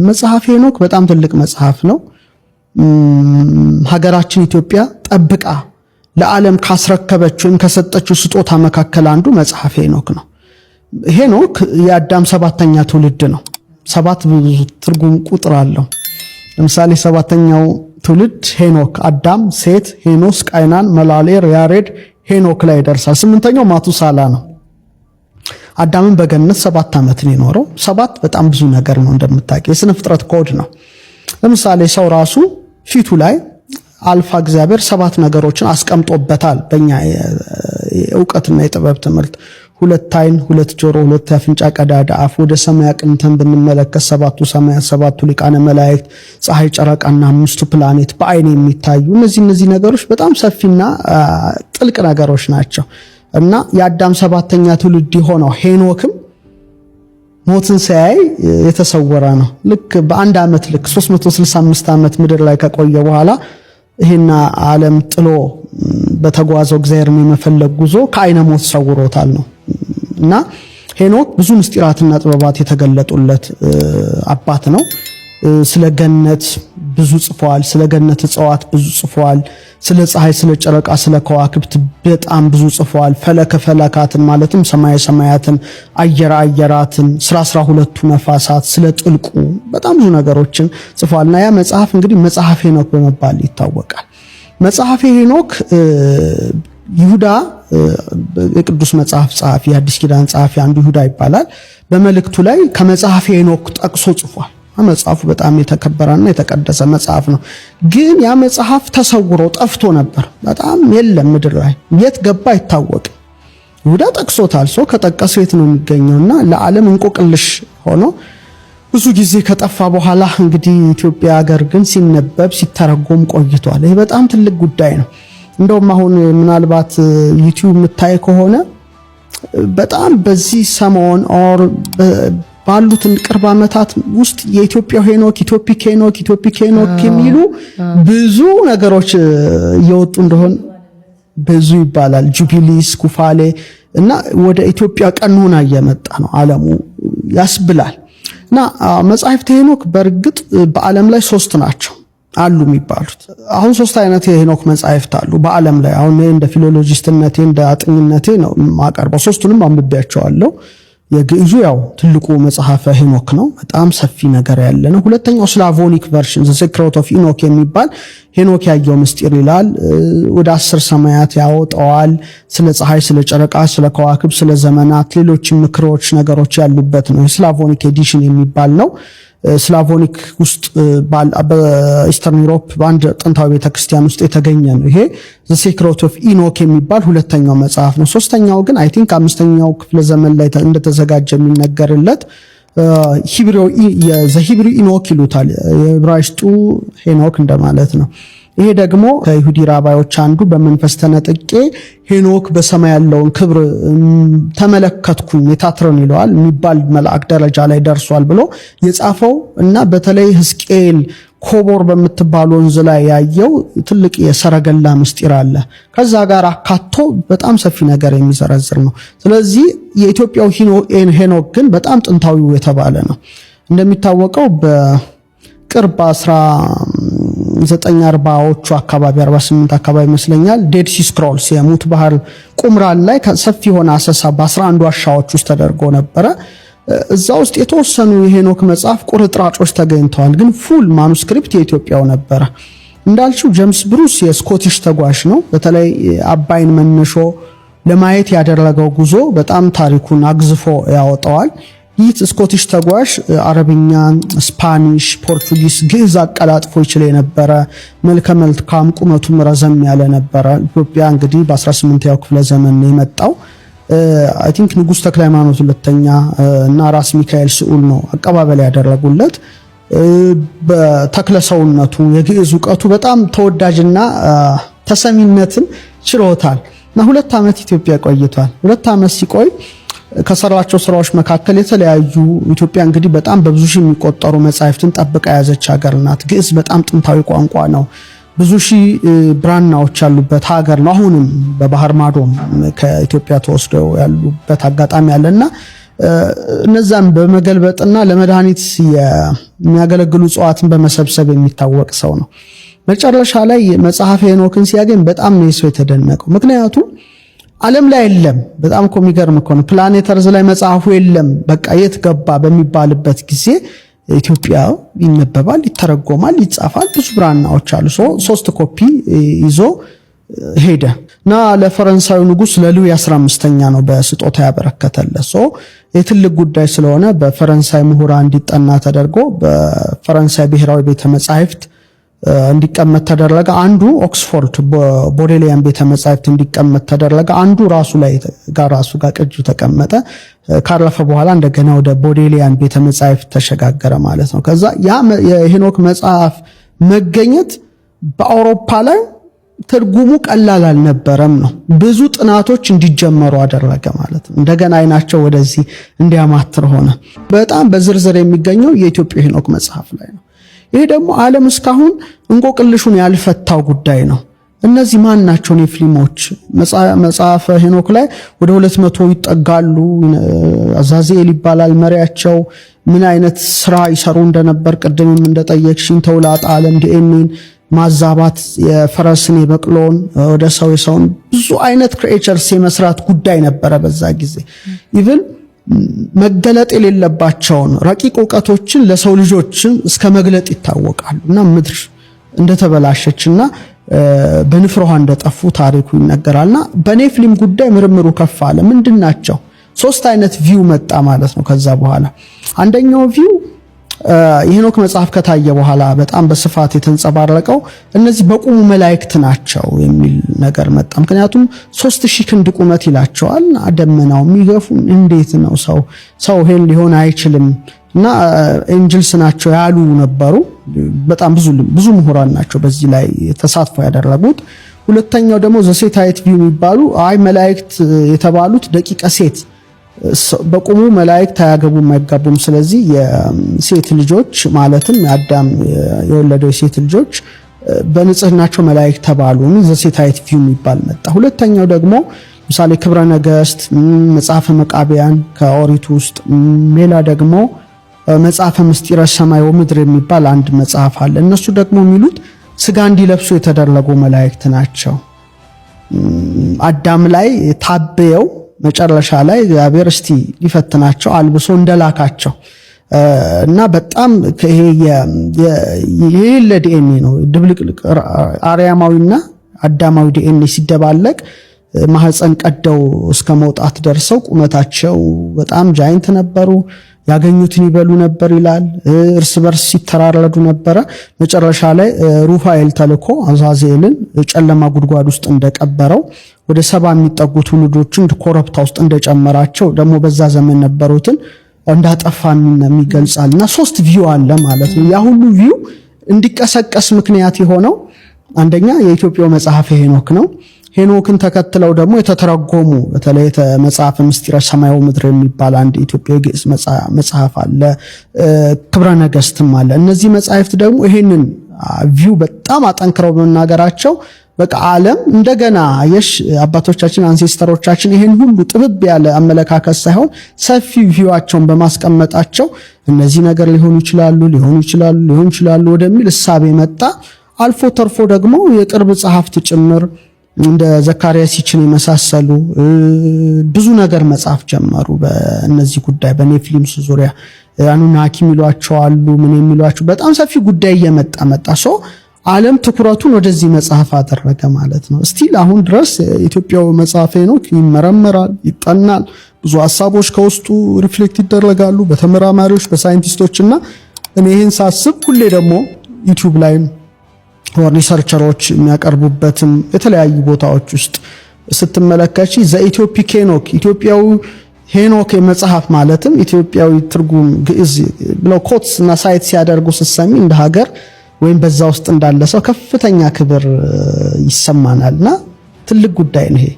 መጽሐፈ ሄኖክ በጣም ትልቅ መጽሐፍ ነው። ሀገራችን ኢትዮጵያ ጠብቃ ለዓለም ካስረከበችው ከሰጠችው ስጦታ መካከል አንዱ መጽሐፈ ሄኖክ ነው። ሄኖክ የአዳም ሰባተኛ ትውልድ ነው። ሰባት ብዙ ትርጉም ቁጥር አለው። ለምሳሌ ሰባተኛው ትውልድ ሄኖክ አዳም፣ ሴት፣ ሄኖስ፣ ቃይናን፣ መላሌር፣ ያሬድ ሄኖክ ላይ ደርሳል። ስምንተኛው ማቱሳላ ነው። አዳምን በገነት 7 ዓመት ነው የኖረው። 7 በጣም ብዙ ነገር ነው እንደምታውቁ፣ የሥነ ፍጥረት ኮድ ነው። ለምሳሌ ሰው ራሱ ፊቱ ላይ አልፋ እግዚአብሔር 7 ነገሮችን አስቀምጦበታል። በእኛ ዕውቀትና የጥበብ ትምህርት 2 ዓይን፣ 2 ጆሮ፣ 2 አፍንጫ ቀዳዳ አፍ፣ ወደ ሰማይ አቅንተን ብንመለከት 7ቱ ሰማያት፣ 7ቱ ሊቃነ መላእክት፣ ፀሐይ፣ ጨረቃና 5ቱ ፕላኔት በአይን የሚታዩ እነዚህ ነገሮች በጣም ሰፊና ጥልቅ ነገሮች ናቸው። እና የአዳም 7ኛ ትውልድ የሆነው ሄኖክም ሞትን ሲያይ የተሰወረ ነው። ልክ በአንድ ዓመት ልክ 365 ዓመት ምድር ላይ ከቆየ በኋላ ይሄና ዓለም ጥሎ በተጓዘው እግዚአብሔርን የመፈለግ ጉዞ ከዓይነ ሞት ሰውሮታል ነው። እና ሄኖክ ብዙ ምስጢራትና ጥበባት የተገለጡለት አባት ነው። ስለ ገነት ብዙ ጽፏል። ስለ ገነት እጽዋት ብዙ ጽፏል። ስለ ፀሐይ፣ ስለ ጨረቃ፣ ስለ ከዋክብት በጣም ብዙ ጽፏል። ፈለከ ፈለካትን ማለትም ሰማየ ሰማያትን፣ አየረ አየራትን፣ ስለ 12ቱ ነፋሳት፣ ስለ ጥልቁ በጣም ብዙ ነገሮችን ጽፏልና ያ መጽሐፍ እንግዲህ መጽሐፈ ሄኖክ በመባል ይታወቃል። መጽሐፈ ሄኖክ ይሁዳ የቅዱስ መጽሐፍ ጸሐፊ፣ የአዲስ ኪዳን ጸሐፊ አንዱ ይሁዳ ይባላል። በመልእክቱ ላይ ከመጽሐፈ ሄኖክ ጠቅሶ ጽፏል። መጽሐፉ በጣም የተከበረና የተቀደሰ መጽሐፍ ነው። ግን ያ መጽሐፍ ተሰውሮ ጠፍቶ ነበር። በጣም የለም ምድር ላይ የት ገባ አይታወቅም። ይሁዳ ጠቅሶታል። ሰው ከጠቀሰው የት ነው የሚገኘውና ለዓለም እንቆቅልሽ ሆኖ ብዙ ጊዜ ከጠፋ በኋላ እንግዲህ ኢትዮጵያ ሀገር ግን ሲነበብ ሲተረጎም ቆይቷል። ይሄ በጣም ትልቅ ጉዳይ ነው። እንደውም አሁን ምናልባት ዩቲዩብ የምታይ ከሆነ በጣም በዚህ ሰሞን ኦር ባሉትን ቅርብ ዓመታት ውስጥ የኢትዮጵያ ሄኖክ፣ ኢትዮፒክ ሄኖክ የሚሉ ብዙ ነገሮች እየወጡ እንደሆነ ብዙ ይባላል። ጁቢሊስ፣ ኩፋሌ እና ወደ ኢትዮጵያ ቀኖና እየመጣ ነው ዓለሙ ያስብላል። እና መጽሐፍተ ሄኖክ በእርግጥ በዓለም ላይ 3 ናቸው አሉ የሚባሉት። አሁን 3 አይነት የሄኖክ መጽሐፍት አሉ በዓለም ላይ። አሁን እንደ ፊሎሎጂስትነቴ እንደ አጥኝነቴ ነው ማቀርበው። 3ቱንም አንብቤያቸዋለሁ። የግዕዙ ያው ትልቁ መጽሐፈ ሄኖክ ነው። በጣም ሰፊ ነገር ያለ ነው። ሁለተኛው ስላቮኒክ ቨርሽን ዘ ሴክሬት ኦፍ ኢኖክ የሚባል ሄኖክ ያየው ምስጢር ይላል። ወደ 10 ሰማያት ያወጣዋል። ስለ ፀሐይ፣ ስለ ጨረቃ፣ ስለ ከዋክብት፣ ስለ ዘመናት፣ ሌሎች ምክሮች ነገሮች ያሉበት ነው። ስላቮኒክ ኤዲሽን የሚባል ነው። ስላቮኒክ ውስጥ በኢስተርን ዩሮፕ በአንድ ጥንታዊ ቤተክርስቲያን ውስጥ የተገኘ ነው። ይሄ ዘ ሴክሬት ኦፍ ኢኖክ የሚባል ሁለተኛው መጽሐፍ ነው። ሶስተኛው ግን አይ ቲንክ 5ኛው ክፍለ ዘመን ላይ እንደተዘጋጀ የሚነገርለት ሂብሩ ኢኖክ ይሉታል። የዕብራይስጡ ሄኖክ እንደማለት ነው። ይሄ ደግሞ ከይሁዲ ራባዮች አንዱ በመንፈስ ተነጥቄ ሄኖክ በሰማይ ያለውን ክብር ተመለከትኩኝ የታትረን ይለዋል የሚባል መልአክ ደረጃ ላይ ደርሷል ብሎ የጻፈው እና በተለይ ሕዝቅኤል ኮቦር በምትባል ወንዝ ላይ ያየው ትልቅ የሰረገላ ምስጢር አለ። ከዛ ጋር አካቶ በጣም ሰፊ ነገር የሚዘረዝር ነው። ስለዚህ የኢትዮጵያው ሄኖክ ግን በጣም ጥንታዊው የተባለ ነው። እንደሚታወቀው በቅርብ 1940ዎቹ አካባቢ 48 አካባቢ ይመስለኛል ዴድ ሲ ስክሮልስ የሙት ባህር ቁምራን ላይ ሰፊ ሆነ አሰሳ በ11 ዋሻዎች ውስጥ ተደርጎ ነበረ። እዛ ውስጥ የተወሰኑ የሄኖክ መጽሐፍ ቁርጥራጮች ተገኝተዋል። ግን ፉል ማኑስክሪፕት የኢትዮጵያው ነበረ። እንዳልሽው ጄምስ ብሩስ የስኮቲሽ ተጓዥ ነው። በተለይ አባይን መነሾ ለማየት ያደረገው ጉዞ በጣም ታሪኩን አግዝፎ ያወጣዋል። ይህ ስኮቲሽ ተጓዥ አረብኛ፣ ስፓኒሽ፣ ፖርቱጊዝ፣ ግዕዝ አቀላጥፎ ይችል የነበረ መልከ መልካም ቁመቱም ረዘም ያለ ነበረ። ኢትዮጵያ እንግዲህ በ18ኛው ክፍለ ዘመን ነው የመጣው። አይ ቲንክ ንጉስ ተክለ ሃይማኖት ሁለተኛ እና ራስ ሚካኤል ስዑል ነው አቀባበል ያደረጉለት። በተክለ ሰውነቱ የግዕዝ ዕውቀቱ በጣም ተወዳጅና ተሰሚነትን ችሎታል እና 2 ዓመት ኢትዮጵያ ቆይቷል። 2 ዓመት ሲቆይ ከሰራቸው ስራዎች መካከል የተለያዩ ኢትዮጵያ እንግዲህ በጣም በብዙ ሺህ የሚቆጠሩ መጻሕፍትን ጠብቃ ያዘች ሀገር ናት። ግዕዝ በጣም ጥንታዊ ቋንቋ ነው። ብዙ ሺህ ብራናዎች ያሉበት ሀገር ነው። አሁንም በባህር ማዶም ከኢትዮጵያ ተወስደው ያሉበት አጋጣሚ አለና እነዛን በመገልበጥና ለመድኃኒት የሚያገለግሉ እጽዋትን በመሰብሰብ የሚታወቅ ሰው ነው። መጨረሻ ላይ መጽሐፈ ሄኖክን ሲያገኝ በጣም ነው ሰው የተደነቀው። ምክንያቱም ዓለም ላይ የለም። በጣም እኮ የሚገርም እኮ ነው። ፕላኔት እርዝ ላይ መጽሐፉ የለም በቃ የት ገባ በሚባልበት ጊዜ ኢትዮጵያ ይነበባል፣ ይተረጎማል፣ ይጻፋል። ብዙ ብራናዎች አሉ። 3 ኮፒ ይዞ ሄደ እና ለፈረንሳዩ ንጉስ ለሉዊ 15ኛ ነው በስጦታ ያበረከተለት። የትልቅ ጉዳይ ስለሆነ በፈረንሳይ ምሁራን እንዲጠና ተደርጎ በፈረንሳይ ብሔራዊ ቤተ መጻሕፍት እንዲቀመጥ ተደረገ። አንዱ ኦክስፎርድ ቦዴሊያን ቤተ መጻሕፍት እንዲቀመጥ ተደረገ። አንዱ ራሱ ጋር ቅጁ ተቀመጠ። ካረፈ በኋላ እንደገና ወደ ቦዴሊያን ቤተ መጻሕፍት ተሸጋገረ ማለት ነው። ከዛ ያ የሄኖክ መጽሐፍ መገኘት በአውሮፓ ላይ ትርጉሙ ቀላል አልነበረም ነው። ብዙ ጥናቶች እንዲጀመሩ አደረገ ማለት ነው። እንደገና አይናቸው ወደዚህ እንዲያማትር ሆነ። በጣም በዝርዝር የሚገኘው የኢትዮጵያ ሄኖክ መጽሐፍ ላይ ነው። ይሄ ደግሞ ዓለም እስካሁን እንቆቅልሹን ያልፈታው ጉዳይ ነው። እነዚህ ማን ናቸው? ኔፍሊሞች መጽሐፈ ሄኖክ ላይ ወደ 200 ይጠጋሉ። አዛዚኤል ይባላል መሪያቸው። ምን አይነት ስራ ይሰሩ እንደነበር ቅድምም እንደጠየቅሽኝ ተውላጣ ዓለም ዲኤንኤን ማዛባት የፈረስን የበቅሎን ወደ ሰው የሰውን ብዙ አይነት ክሬቸርስ የመስራት ጉዳይ ነበረ በዛ ጊዜ። ኢቭን መገለጥ የሌለባቸውን ረቂቅ ዕውቀቶችን ለሰው ልጆች እስከ መግለጥ ይታወቃሉ። እና ምድር እንደተበላሸችና በንፍሮሃ እንደጠፉ ታሪኩ ይነገራልና በኔፍሊም ጉዳይ ምርምሩ ከፍ አለ። ምንድናቸው? 3 አይነት ቪው መጣ ማለት ነው። ከዛ በኋላ አንደኛው ቪው የሄኖክ መጽሐፍ ከታየ በኋላ በጣም በስፋት የተንጸባረቀው እነዚህ በቁሙ መላእክት ናቸው የሚል ነገር መጣ። ምክንያቱም 3000 ክንድ ቁመት ይላቸዋል። ደመናው የሚገፉ እንዴት ነው ሰው ሄን ሊሆን አይችልም እና ኤንጅልስ ናቸው ያሉ ነበሩ። በጣም ብዙ ምሁራን ናቸው በዚህ ላይ ተሳትፎ ያደረጉት። ሁለተኛው ደግሞ ዘሴታይት ቪው የሚባሉ መላእክት የተባሉት ደቂቀ ሴት በቁሙ መላእክት አያገቡም አይጋቡም። ስለዚህ የሴት ልጆች ማለትም አዳም የወለደው የሴት ልጆች በንጽህናቸው መላእክት ተባሉ። ዘሴታይት ቪው የሚባል መጣ። ሁለተኛው ደግሞ ምሳሌ ክብረ ነገስት፣ መጽሐፈ መቃብያን ከኦሪቱ ውስጥ፣ ሌላ ደግሞ መጽሐፈ ምስጢረ ሰማይ ወምድር የሚባል አንድ መጽሐፍ አለ። እነሱ ደግሞ የሚሉት ስጋ እንዲለብሱ የተደረጉ መላእክት ናቸው። አዳም ላይ ታበየው መጨረሻ ላይ እግዚአብሔር እስቲ ሊፈትናቸው አልብሶ እንደላካቸው እና በጣም ይሄ ለዲኤንኤ ነው ድብልቅልቅ አርያማዊና አዳማዊ ዲኤንኤ ሲደባለቅ ማህፀን ቀደው እስከ መውጣት ደርሰው ቁመታቸው በጣም ጃይንት ነበሩ። ያገኙትን ይበሉ ነበር ይላል። እርስ በርስ ሲተራረዱ ነበረ። መጨረሻ ላይ ሩፋኤል ተልኮ አዛዚኤልን ጨለማ ጉድጓድ ውስጥ እንደቀበረው ወደ 70 የሚጠጉ ትውልዶችን ኮረብታ ውስጥ እንደጨመራቸው ደግሞ በዛ ዘመን ነበሩትን እንዳጠፋን የሚገልጻልና 3 ቪው አለ ማለት ነው። ያ ሁሉ ቪው እንዲቀሰቀስ ምክንያት የሆነው አንደኛ የኢትዮጵያው መጽሐፈ ሄኖክ ነው። ሄኖክን ተከትለው ደግሞ የተተረጎሙ በተለይ መጽሐፈ ምስጢረ ሰማይ ወምድር የሚባል አንድ ኢትዮጵያዊ ግዕዝ መጽሐፍ አለ። ክብረ ነገስትም አለ። እነዚህ መጽሐፍት ደግሞ ይሄንን ቪው በጣም አጠንክረው በመናገራቸው በቃ ዓለም እንደገና አባቶቻችን አንሴስተሮቻችን ይሄን ሁሉ ጥብብ ያለ አመለካከት ሳይሆን ሰፊ ቪዋቸውን በማስቀመጣቸው እነዚህ ነገር ሊሆኑ ይችላሉ ወደሚል እሳቤ መጣ። አልፎ ተርፎ ደግሞ የቅርብ ጸሐፍት ጭምር እንደ ዘካርያስ ይችን የመሳሰሉ ብዙ ነገር መጻፍ ጀመሩ በእነዚህ ጉዳይ በኔፍሊምስ ዙሪያ። አኑናኪ የሚሏቸው አሉ፣ ምን የሚሏቸው በጣም ሰፊ ጉዳይ እየመጣ ዓለም ትኩረቱን ወደዚህ መጽሐፍ አደረገ ማለት ነው። እስቲል አሁን ድረስ ኢትዮጵያው መጽሐፈ ሄኖክ ይመረመራል፣ ይጠናል። ብዙ ሐሳቦች ከውስጡ ሪፍሌክት ይደረጋሉ በተመራማሪዎች በሳይንቲስቶችና እኔ ይሄን ሳስብ ሁሌ ደግሞ ዩቲዩብ ላይ ሪሰርቸሮች የሚያቀርቡበትም የተለያዩ ቦታዎች ውስጥ ስትመለከቺ ዘኢትዮፒክ ሄኖክ ኢትዮጵያው ሄኖክ የመጽሐፍ ማለትም ኢትዮጵያዊ ትርጉም ግዕዝ ብለው ኮትስ እና ሳይት ሲያደርጉ ስትሰሚ እንደ ሀገር ወይም በዛ ውስጥ እንዳለ ሰው ከፍተኛ ክብር ይሰማናልና ትልቅ ጉዳይ ነው ይሄ።